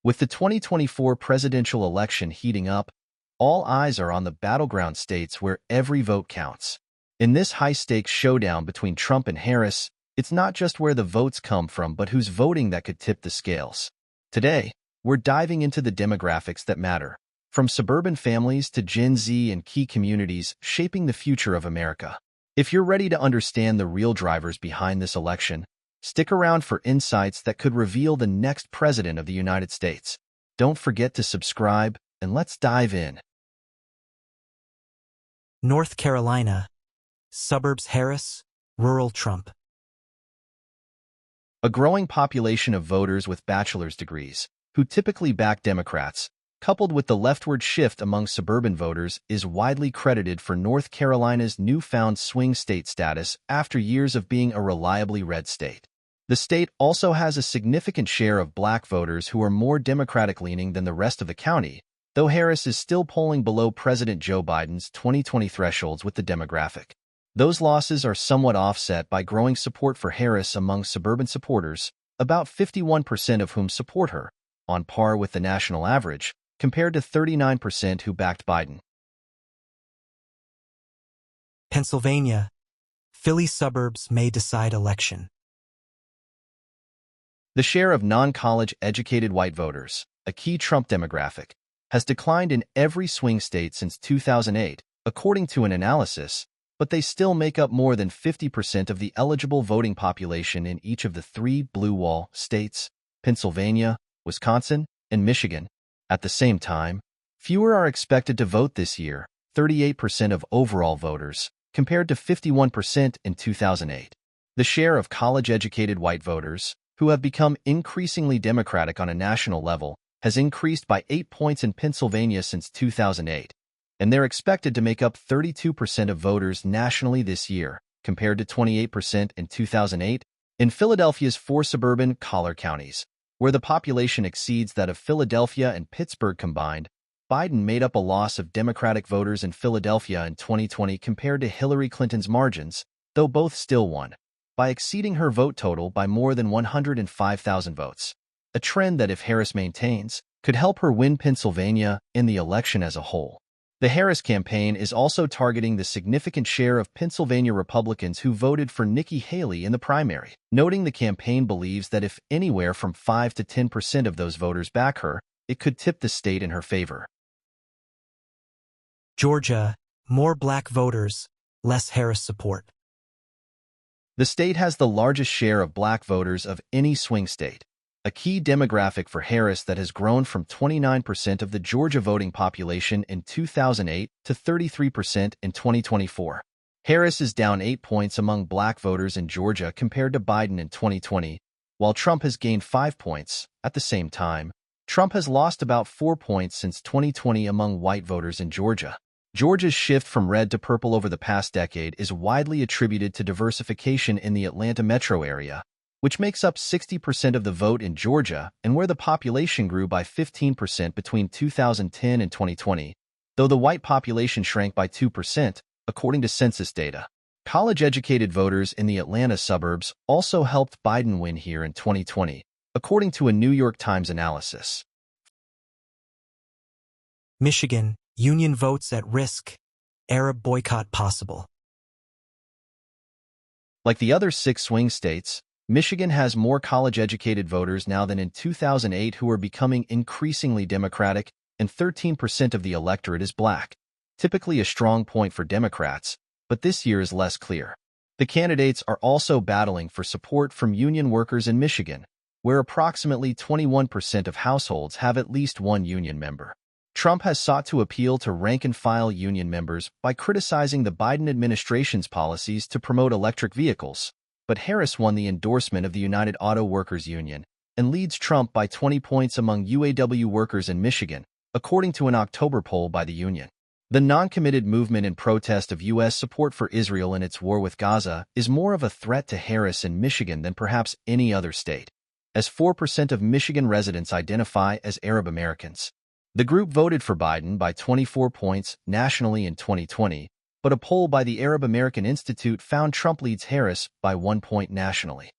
With the 2024 presidential election heating up, all eyes are on the battleground states where every vote counts. In this high-stakes showdown between Trump and Harris, it's not just where the votes come from but who's voting that could tip the scales. Today, we're diving into the demographics that matter, from suburban families to Gen Z and key communities shaping the future of America. If you're ready to understand the real drivers behind this election, stick around for insights that could reveal the next president of the United States. Don't forget to subscribe, and let's dive in. North Carolina. Suburbs Harris, rural Trump. A growing population of voters with bachelor's degrees, who typically back Democrats, coupled with the leftward shift among suburban voters, is widely credited for North Carolina's newfound swing state status after years of being a reliably red state. The state also has a significant share of black voters who are more Democratic-leaning than the rest of the county, though Harris is still polling below President Joe Biden's 2020 thresholds with the demographic. Those losses are somewhat offset by growing support for Harris among suburban supporters, about 51% of whom support her, on par with the national average, compared to 39% who backed Biden. Pennsylvania. Philly suburbs may decide election. The share of non-college educated white voters, a key Trump demographic, has declined in every swing state since 2008, according to an analysis, but they still make up more than 50% of the eligible voting population in each of the three blue wall states, Pennsylvania, Wisconsin, and Michigan. At the same time, fewer are expected to vote this year, 38% of overall voters, compared to 51% in 2008. The share of college-educated white voters, who have become increasingly Democratic on a national level, has increased by 8 points in Pennsylvania since 2008, and they're expected to make up 32% of voters nationally this year, compared to 28% in 2008. In Philadelphia's four suburban collar counties, where the population exceeds that of Philadelphia and Pittsburgh combined, Biden made up a loss of Democratic voters in Philadelphia in 2020 compared to Hillary Clinton's margins, though both still won, by exceeding her vote total by more than 105,000 votes. A trend that, if Harris maintains, could help her win Pennsylvania in the election as a whole. The Harris campaign is also targeting the significant share of Pennsylvania Republicans who voted for Nikki Haley in the primary, noting the campaign believes that if anywhere from 5 to 10% of those voters back her, it could tip the state in her favor. Georgia. More black voters, less Harris support. The state has the largest share of black voters of any swing state, a key demographic for Harris that has grown from 29% of the Georgia voting population in 2008 to 33% in 2024. Harris is down 8 points among black voters in Georgia compared to Biden in 2020, while Trump has gained 5 points. At the same time, Trump has lost about 4 points since 2020 among white voters in Georgia. Georgia's shift from red to purple over the past decade is widely attributed to diversification in the Atlanta metro area, which makes up 60% of the vote in Georgia and where the population grew by 15% between 2010 and 2020, though the white population shrank by 2%, according to census data. College-educated voters in the Atlanta suburbs also helped Biden win here in 2020, according to a New York Times analysis. Michigan. Union votes at risk. Arab boycott possible. Like the other 6 swing states, Michigan has more college-educated voters now than in 2008 who are becoming increasingly Democratic, and 13% of the electorate is black, typically a strong point for Democrats, but this year is less clear. The candidates are also battling for support from union workers in Michigan, where approximately 21% of households have at least one union member. Trump has sought to appeal to rank-and-file union members by criticizing the Biden administration's policies to promote electric vehicles, but Harris won the endorsement of the United Auto Workers Union and leads Trump by 20 points among UAW workers in Michigan, according to an October poll by the union. The non-committed movement in protest of U.S. support for Israel in its war with Gaza is more of a threat to Harris in Michigan than perhaps any other state, as 4% of Michigan residents identify as Arab Americans. The group voted for Biden by 24 points nationally in 2020, but a poll by the Arab American Institute found Trump leads Harris by 1 point nationally.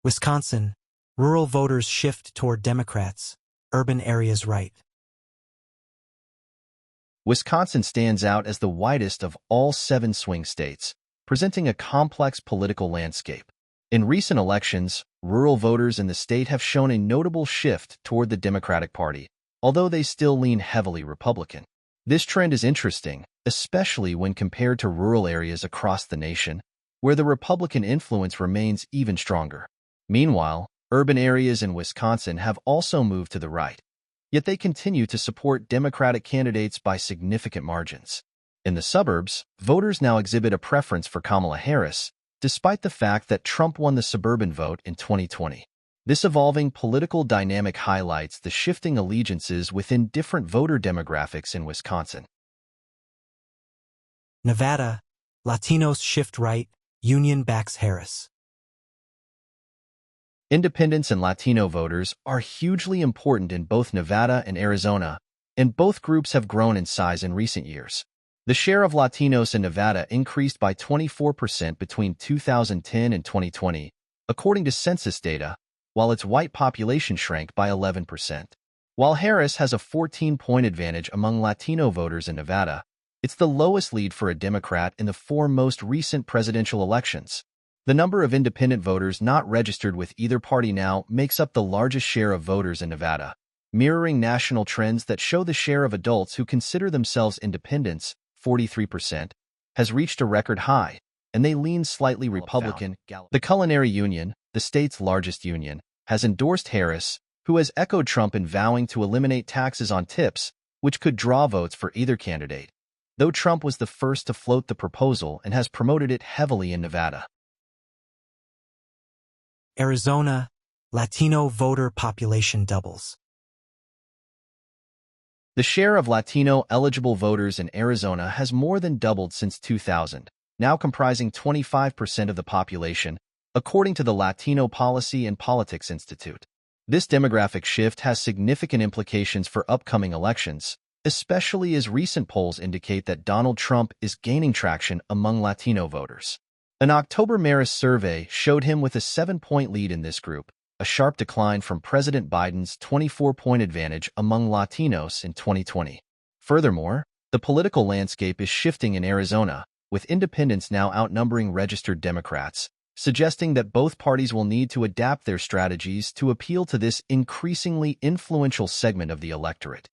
Wisconsin. Rural voters shift toward Democrats, urban areas right. Wisconsin stands out as the widest of all 7 swing states, presenting a complex political landscape. In recent elections, rural voters in the state have shown a notable shift toward the Democratic Party, although they still lean heavily Republican. This trend is interesting, especially when compared to rural areas across the nation, where the Republican influence remains even stronger. Meanwhile, urban areas in Wisconsin have also moved to the right, yet they continue to support Democratic candidates by significant margins. In the suburbs, voters now exhibit a preference for Kamala Harris, despite the fact that Trump won the suburban vote in 2020. This evolving political dynamic highlights the shifting allegiances within different voter demographics in Wisconsin. Nevada, Latinos shift right, Union backs Harris. Independents and Latino voters are hugely important in both Nevada and Arizona, and both groups have grown in size in recent years. The share of Latinos in Nevada increased by 24% between 2010 and 2020, according to census data, while its white population shrank by 11%. While Harris has a 14-point advantage among Latino voters in Nevada, it's the lowest lead for a Democrat in the 4 most recent presidential elections. The number of independent voters not registered with either party now makes up the largest share of voters in Nevada, mirroring national trends that show the share of adults who consider themselves independents, 43%, has reached a record high, and they lean slightly Republican. The Culinary Union, the state's largest union, has endorsed Harris, who has echoed Trump in vowing to eliminate taxes on tips, which could draw votes for either candidate, though Trump was the first to float the proposal and has promoted it heavily in Nevada. Arizona, Latino voter population doubles. The share of Latino-eligible voters in Arizona has more than doubled since 2000, now comprising 25% of the population, according to the Latino Policy and Politics Institute. This demographic shift has significant implications for upcoming elections, especially as recent polls indicate that Donald Trump is gaining traction among Latino voters. An October Marist survey showed him with a 7-point lead in this group, a sharp decline from President Biden's 24-point advantage among Latinos in 2020. Furthermore, the political landscape is shifting in Arizona, with independents now outnumbering registered Democrats, suggesting that both parties will need to adapt their strategies to appeal to this increasingly influential segment of the electorate.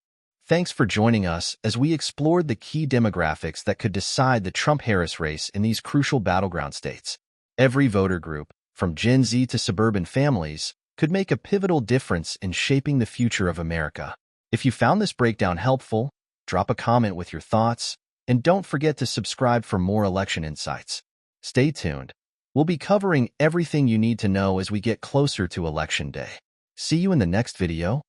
Thanks for joining us as we explored the key demographics that could decide the Trump-Harris race in these crucial battleground states. Every voter group, from Gen Z to suburban families, could make a pivotal difference in shaping the future of America. If you found this breakdown helpful, drop a comment with your thoughts, and don't forget to subscribe for more election insights. Stay tuned. We'll be covering everything you need to know as we get closer to Election Day. See you in the next video.